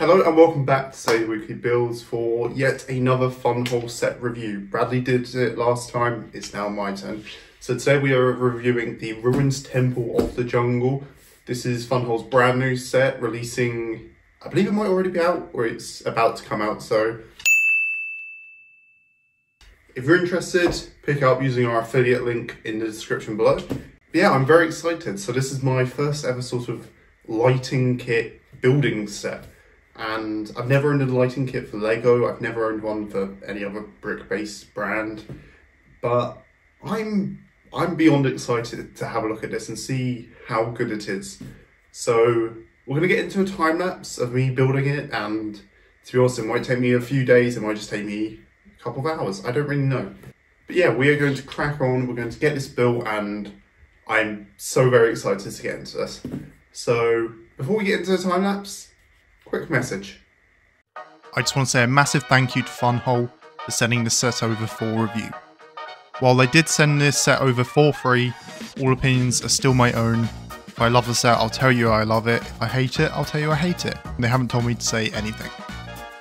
Hello and welcome back to Daily Weekly Builds for yet another Funwhole set review. Bradley did it last time, it's now my turn. So today we are reviewing the Ruins Temple of the Jungle. This is Funwhole's brand new set, releasing, I believe it might already be out or it's about to come out, so if you're interested, pick up using our affiliate link in the description below. But yeah, I'm very excited. So this is my first ever sort of lighting kit building set. And I've never owned a lighting kit for Lego. I've never owned one for any other brick-based brand. But I'm beyond excited to have a look at this and see how good it is. So we're going to get into a time lapse of me building it, and to be honest, it might take me a few days, it might just take me a couple of hours, I don't really know. But yeah, we are going to crack on, we're going to get this built, and I'm so very excited to get into this. So before we get into the time lapse, quick message. I just want to say a massive thank you to Funwhole for sending this set over for review. While they did send this set over for free, all opinions are still my own. If I love the set, I'll tell you I love it. If I hate it, I'll tell you I hate it. And they haven't told me to say anything.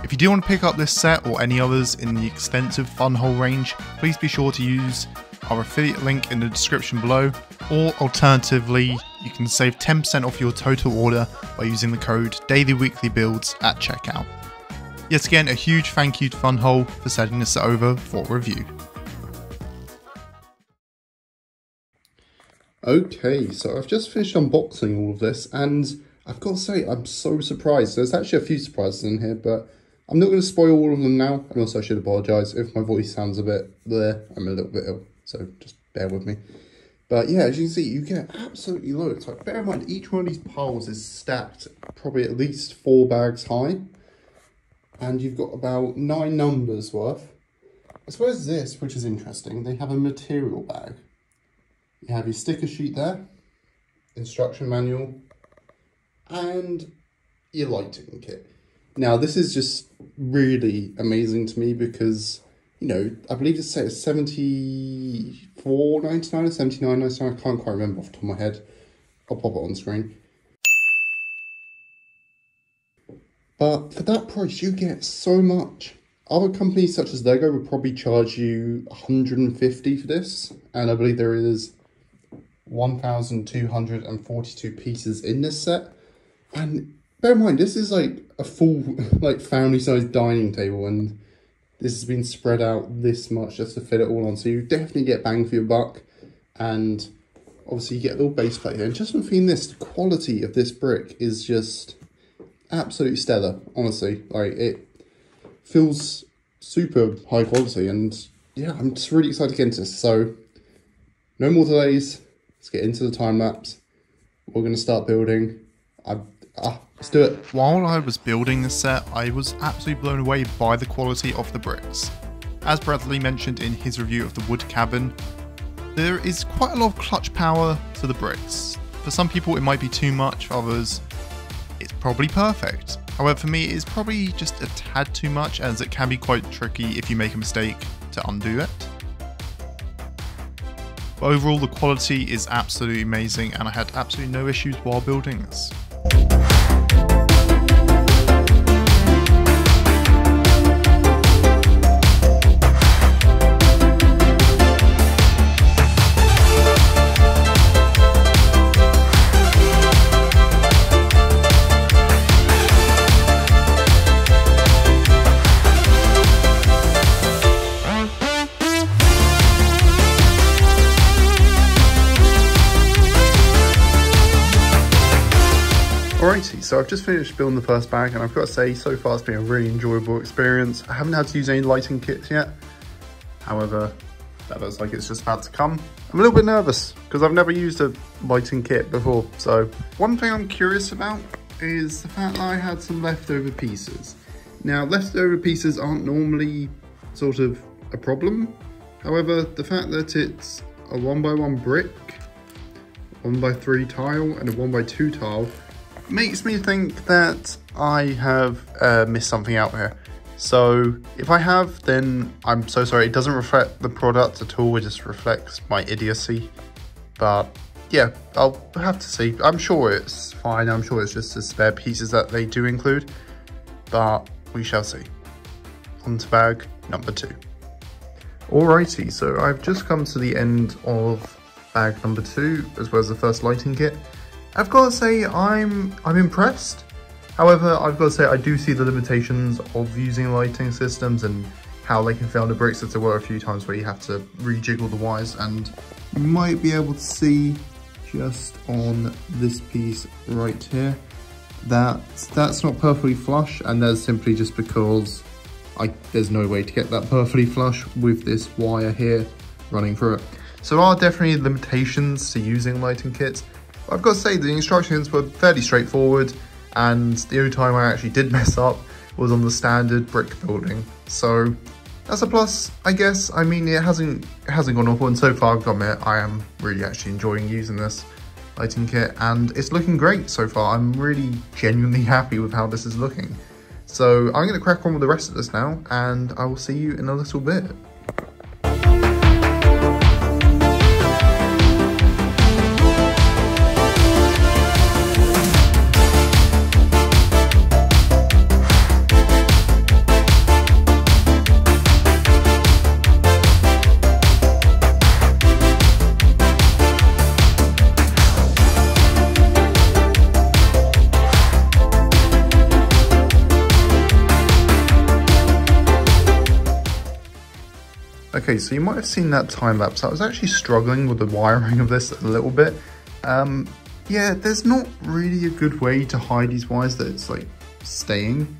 If you do want to pick up this set or any others in the extensive Funwhole range, please be sure to use our affiliate link in the description below, or alternatively, you can save 10% off your total order by using the code DailyWeeklyBuilds at checkout. Yet again, a huge thank you to Funwhole for sending this over for review. Okay, so I've just finished unboxing all of this, and I've got to say, I'm so surprised. There's actually a few surprises in here, but I'm not going to spoil all of them now, and also I should apologise if my voice sounds a bit bleh. I'm a little bit ill, so just bear with me. But yeah, as you can see, you get absolutely loads. Like, bear in mind, each one of these piles is stacked probably at least 4 bags high, and you've got about 9 numbers worth. I suppose this, which is interesting, they have a material bag. You have your sticker sheet there, instruction manual, and your lighting kit. Now, this is just really amazing to me because, you know, I believe this set is $74.99 or $79.99. I can't quite remember off the top of my head. I'll pop it on screen. But for that price, you get so much. Other companies such as Lego would probably charge you $150 for this, and I believe there is 1,242 pieces in this set. And bear in mind, this is like a full like family-sized dining table, and this has been spread out this much just to fit it all on. So you definitely get bang for your buck, and obviously you get a little base plate here. And just from feeling this, the quality of this brick is just absolutely stellar, honestly. Like, it feels super high quality, and yeah, I'm just really excited to get into this. So no more delays. Let's get into the time lapse. We're going to start building. Let's do it. While I was building this set, I was absolutely blown away by the quality of the bricks. As Bradley mentioned in his review of the wood cabin, there is quite a lot of clutch power to the bricks. For some people it might be too much, for others it's probably perfect. However, for me it is probably just a tad too much, as it can be quite tricky if you make a mistake to undo it. But overall, the quality is absolutely amazing, and I had absolutely no issues while building this. Alrighty, so I've just finished building the first bag, and I've got to say, so far it's been a really enjoyable experience. I haven't had to use any lighting kits yet. However, that looks like it's just about to come. I'm a little bit nervous because I've never used a lighting kit before. So one thing I'm curious about is the fact that I had some leftover pieces. Now, leftover pieces aren't normally sort of a problem. However, the fact that it's a 1x1 brick, 1x3 tile, and a 1x2 tile makes me think that I have missed something out here. So if I have, then I'm so sorry. It doesn't reflect the product at all. It just reflects my idiocy. But yeah, I'll have to see. I'm sure it's fine. I'm sure it's just the spare pieces that they do include. but we shall see. On to bag number 2. Alrighty, so I've just come to the end of bag number 2, as well as the first lighting kit. I've got to say, I'm impressed. However, I've got to say, I do see the limitations of using lighting systems and how they can fail under bricks, as there were a few times where you have to rejiggle the wires, and you might be able to see just on this piece right here that that's not perfectly flush, and that's simply just because there's no way to get that perfectly flush with this wire here running through it. So there are definitely limitations to using lighting kits. But I've got to say the instructions were fairly straightforward, and the only time I actually did mess up was on the standard brick building. So that's a plus, I guess. I mean, it hasn't gone awful, and so far I've got to admit, I am really actually enjoying using this lighting kit, and it's looking great so far. I'm really genuinely happy with how this is looking. So I'm going to crack on with the rest of this now, and I will see you in a little bit. Okay, so you might have seen that time lapse. I was actually struggling with the wiring of this a little bit. Yeah, there's not really a good way to hide these wires that it's like staying,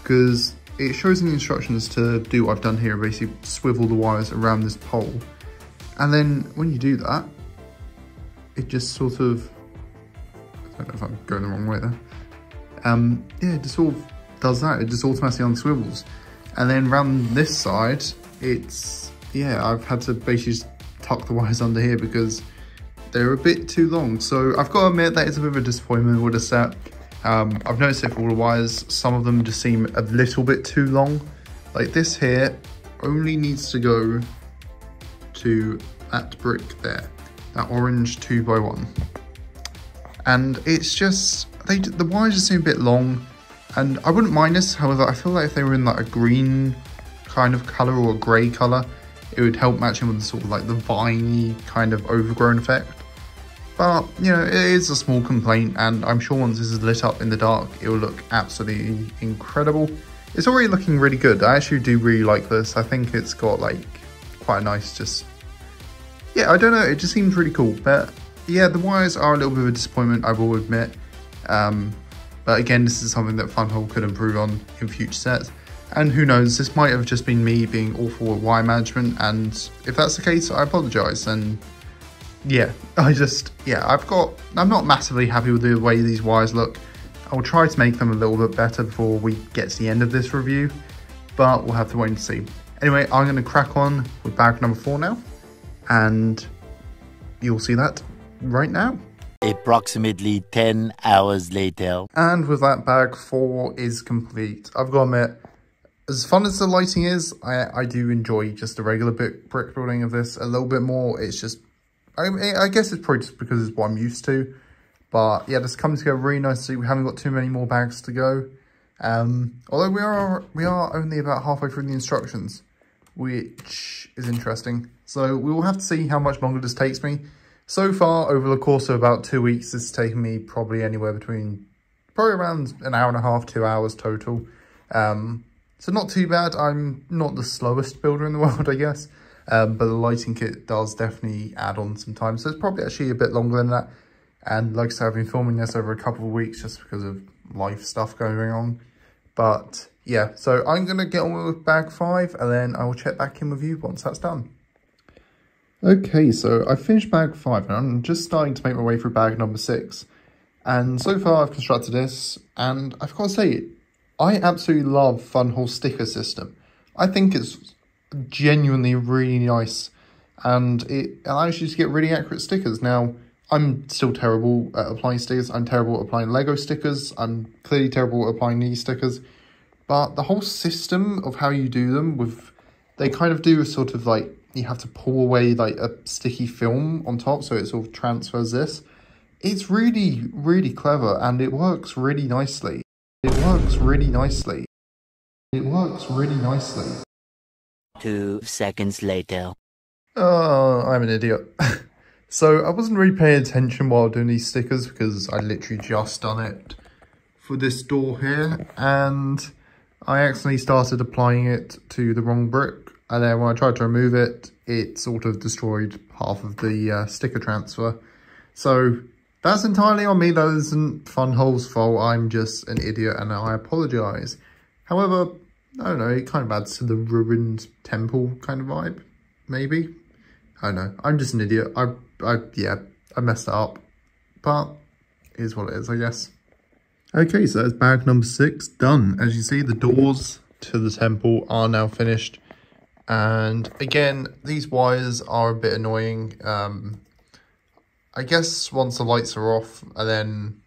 because it shows in the instructions to do what I've done here, basically swivel the wires around this pole. And then when you do that, it just sort of, I don't know if I'm going the wrong way there. Yeah, it just sort of does that. It just automatically unswivels. And then around this side, it's, yeah, I've had to basically just tuck the wires under here because they're a bit too long. So I've got to admit that is a bit of a disappointment with the set. I've noticed it for all the wires, some of them just seem a little bit too long. Like this here only needs to go to that brick there, that orange 2x1. And it's just, the wires just seem a bit long, and I wouldn't mind this. However, I feel like if they were in like a green kind of color or a gray color, it would help match in with the sort of like the viney kind of overgrown effect. But, you know, it is a small complaint, and I'm sure once this is lit up in the dark, it will look absolutely incredible. It's already looking really good. I actually do really like this. I think it's got like quite a nice, just, yeah, I don't know, it just seems really cool. But yeah, the wires are a little bit of a disappointment, I will admit. But again, this is something that Funwhole could improve on in future sets. And who knows, this might have just been me being awful at wire management, and if that's the case, I apologise. And yeah, I'm not massively happy with the way these wires look. I'll try to make them a little bit better before we get to the end of this review, but we'll have to wait and see. Anyway, I'm going to crack on with bag number 4 now, and you'll see that right now. Approximately 10 hours later. And with that, bag 4 is complete. I've got to admit, as fun as the lighting is, I do enjoy just the regular brick building of this a little bit more. It's just, I guess it's probably just because it's what I'm used to. But yeah, this comes together really nicely. We haven't got too many more bags to go. Although we are only about halfway through the instructions, which is interesting. So we will have to see how much longer this takes me. So far, over the course of about 2 weeks, this has taken me probably anywhere between, probably around an hour and a half, 2 hours total. So not too bad. I'm not the slowest builder in the world, I guess. But the lighting kit does definitely add on some time. So it's probably actually a bit longer than that. And like I said, I've been filming this over a couple of weeks just because of life stuff going on. But yeah, so I'm going to get on with bag 5, and then I will check back in with you once that's done. Okay, so I finished bag 5, and I'm just starting to make my way through bag number 6. And so far I've constructed this, and I've got to say, I absolutely love Funwhole sticker system. I think it's genuinely really nice, and it allows you to get really accurate stickers. Now, I'm still terrible at applying stickers. I'm terrible at applying Lego stickers. I'm clearly terrible at applying these stickers. But the whole system of how you do them, they kind of do a sort of like, you have to pull away like a sticky film on top, so it sort of transfers this. It's really, really clever, and it works really nicely. It works really nicely. 2 seconds later. Oh, I'm an idiot. So I wasn't really paying attention while doing these stickers because I literally just done it for this door here, and I accidentally started applying it to the wrong brick, and then when I tried to remove it, it sort of destroyed half of the sticker transfer. So that's entirely on me. That isn't Funwhole's fault. I'm just an idiot and I apologise. However, I don't know, it kind of adds to the ruined temple kind of vibe, maybe. I don't know, I'm just an idiot. Yeah, I messed it up, but it is what it is, I guess. Okay, so that's bag number 6 done. As you see, the doors to the temple are now finished. And again, these wires are a bit annoying. I guess once the lights are off and then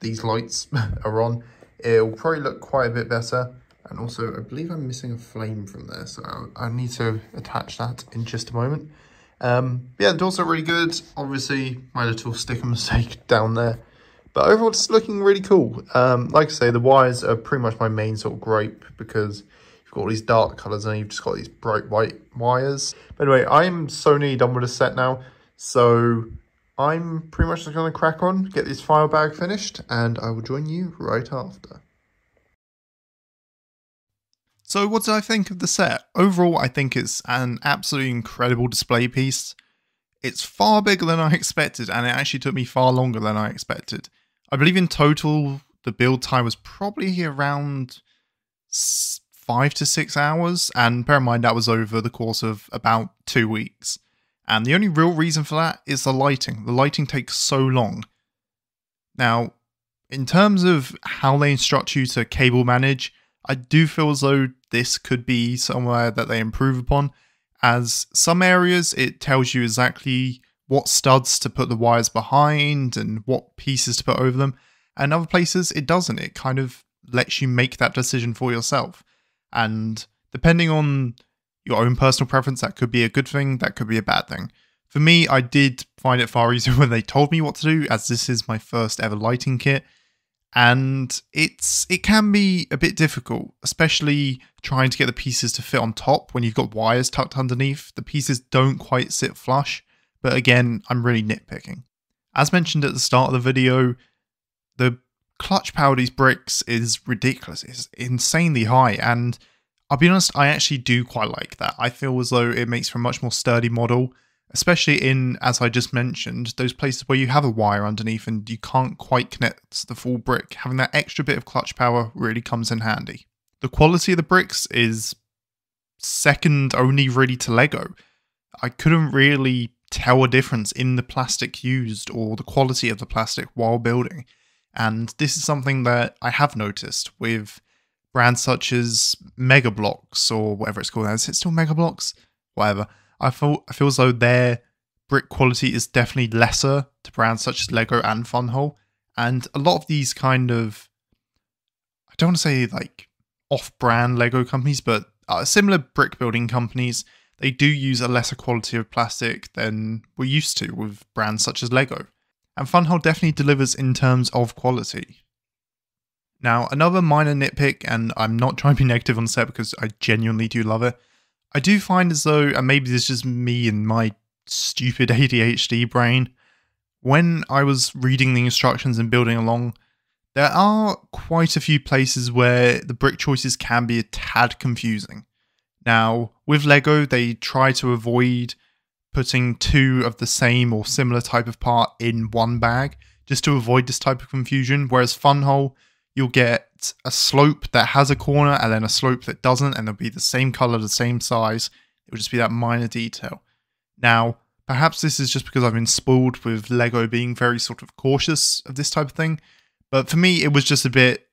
these lights are on, it'll probably look quite a bit better. And also, I believe I'm missing a flame from there, so I need to attach that in just a moment. Yeah, the doors look really good. Obviously, my little sticker mistake down there. But overall, it's looking really cool. Like I say, the wires are pretty much my main sort of gripe because you've got all these dark colours and you've just got these bright white wires. But anyway, I'm so nearly done with the set now. So I'm pretty much just going to crack on, get this file bag finished, and I will join you right after. So what did I think of the set? Overall, I think it's an absolutely incredible display piece. It's far bigger than I expected, and it actually took me far longer than I expected. I believe in total, the build time was probably around 5 to 6 hours, and bear in mind that was over the course of about 2 weeks. And the only real reason for that is the lighting. The lighting takes so long. Now, in terms of how they instruct you to cable manage, I do feel as though this could be somewhere that they improve upon, as some areas it tells you exactly what studs to put the wires behind and what pieces to put over them, and other places it doesn't. It kind of lets you make that decision for yourself, and depending on your own personal preference, that could be a good thing, that could be a bad thing. For me, I did find it far easier when they told me what to do, as this is my first ever lighting kit. And it can be a bit difficult, especially trying to get the pieces to fit on top when you've got wires tucked underneath. The pieces don't quite sit flush, but again, I'm really nitpicking. As mentioned at the start of the video, the clutch power of these bricks is ridiculous. It's insanely high, and I'll be honest, I actually do quite like that. I feel as though it makes for a much more sturdy model, especially in, as I just mentioned, those places where you have a wire underneath and you can't quite connect the full brick. Having that extra bit of clutch power really comes in handy. The quality of the bricks is second only really to Lego. I couldn't really tell a difference in the plastic used or the quality of the plastic while building. And this is something that I have noticed with brands such as Mega Blocks or whatever it's called. Is it still Mega Blocks? Whatever. I feel as though their brick quality is definitely lesser to brands such as Lego and Funwhole. And a lot of these kind of, I don't want to say like off-brand Lego companies, but similar brick building companies, they do use a lesser quality of plastic than we're used to with brands such as Lego. And Funwhole definitely delivers in terms of quality. Now, another minor nitpick, and I'm not trying to be negative on the set because I genuinely do love it, I do find as though, and maybe this is just me and my stupid ADHD brain, when I was reading the instructions and building along, there are quite a few places where the brick choices can be a tad confusing. Now, with Lego, they try to avoid putting 2 of the same or similar type of part in one bag, just to avoid this type of confusion, whereas Funwhole, you'll get a slope that has a corner and then a slope that doesn't, and they'll be the same color, the same size. It'll just be that minor detail. Now, perhaps this is just because I've been spoiled with Lego being very sort of cautious of this type of thing, but for me, it was just a bit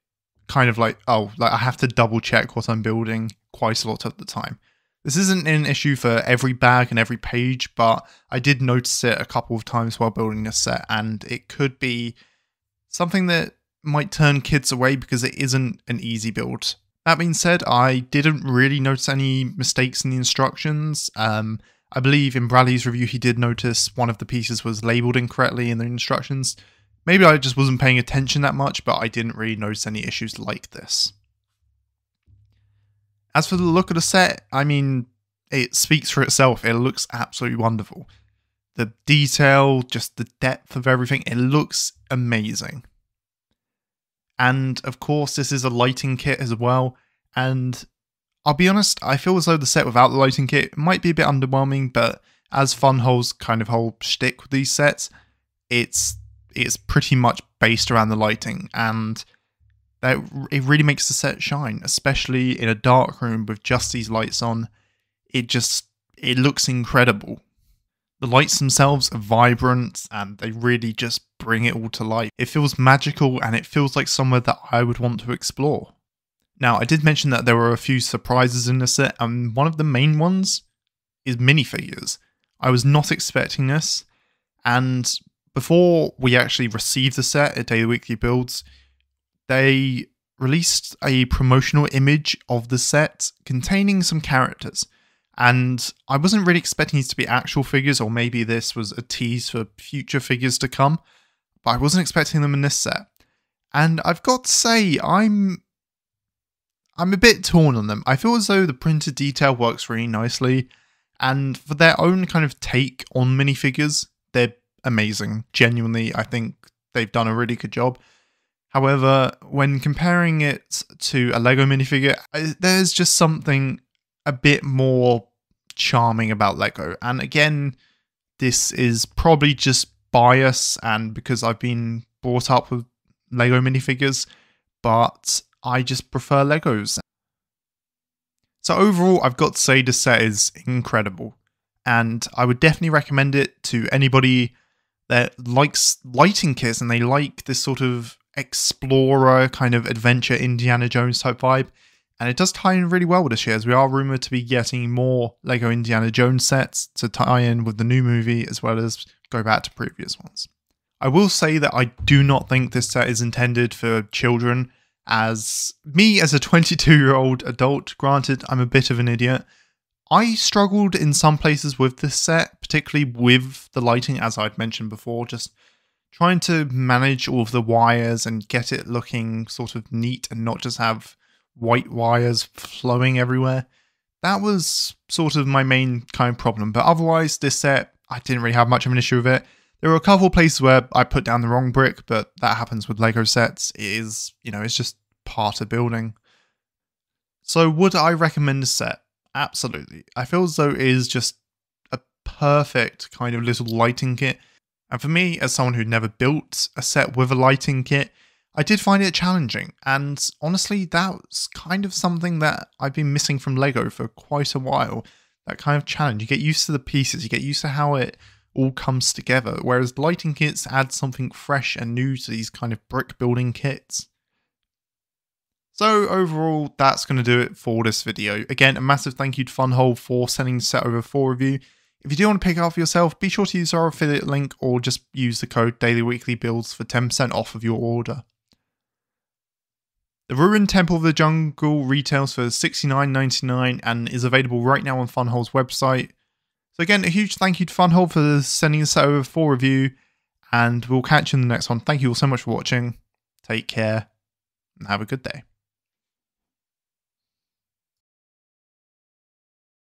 kind of like, oh, like I have to double check what I'm building quite a lot of the time. This isn't an issue for every bag and every page, but I did notice it a couple of times while building this set, and it could be something that might turn kids away because it isn't an easy build. That being said, I didn't really notice any mistakes in the instructions. I believe in Bradley's review he did notice one of the pieces was labelled incorrectly in the instructions. Maybe I just wasn't paying attention that much, but I didn't really notice any issues like this. As for the look of the set, I mean, it speaks for itself. It looks absolutely wonderful. The detail, just the depth of everything, it looks amazing. And of course, this is a lighting kit as well. And I'll be honest, I feel as though the set without the lighting kit might be a bit underwhelming, but as Funwhole's kind of whole shtick with these sets, it's pretty much based around the lighting, and it really makes the set shine, especially in a dark room with just these lights on. It looks incredible. The lights themselves are vibrant and they really just bring it all to life. It feels magical and it feels like somewhere that I would want to explore. Now, I did mention that there were a few surprises in the set, and one of the main ones is minifigures. I was not expecting this, and before we actually received the set at DailyWeeklyBuilds, they released a promotional image of the set containing some characters. And I wasn't really expecting these to be actual figures, or maybe this was a tease for future figures to come, but I wasn't expecting them in this set. And I've got to say, I'm a bit torn on them. I feel as though the printed detail works really nicely, and for their own kind of take on minifigures, they're amazing. Genuinely, I think they've done a really good job. However, when comparing it to a Lego minifigure, there's just something a bit more charming about Lego. And again, this is probably just bias and because I've been brought up with Lego minifigures, but I just prefer Legos. So overall, I've got to say this set is incredible, and I would definitely recommend it to anybody that likes lighting kits and they like this sort of explorer kind of adventure Indiana Jones type vibe. And it does tie in really well with this year, as we are rumoured to be getting more LEGO Indiana Jones sets to tie in with the new movie, as well as go back to previous ones. I will say that I do not think this set is intended for children, as me as a 22-year-old adult, granted I'm a bit of an idiot, I struggled in some places with this set, particularly with the lighting, as I'd mentioned before, just trying to manage all of the wires and get it looking sort of neat and not just have white wires flowing everywhere. That was sort of my main kind of problem, but otherwise this set, I didn't really have much of an issue with it. There were a couple of places where I put down the wrong brick, but that happens with Lego sets. It is, it's just part of building. So would I recommend this set? Absolutely. I feel as though it is just a perfect kind of little lighting kit. And for me, as someone who'd never built a set with a lighting kit, I did find it challenging, and honestly, that's kind of something that I've been missing from Lego for quite a while. That kind of challenge. You get used to the pieces, you get used to how it all comes together, whereas lighting kits add something fresh and new to these kind of brick building kits. So overall, that's going to do it for this video. Again, a massive thank you to Funwhole for sending the set over for review. If you do want to pick it up for yourself, be sure to use our affiliate link or just use the code DailyWeeklyBuilds for 10% off of your order. The Ruined Temple of the Jungle retails for $69.99 and is available right now on Funwhole's website. So again, a huge thank you to Funwhole for sending this over for review, and we'll catch you in the next one. Thank you all so much for watching. Take care and have a good day.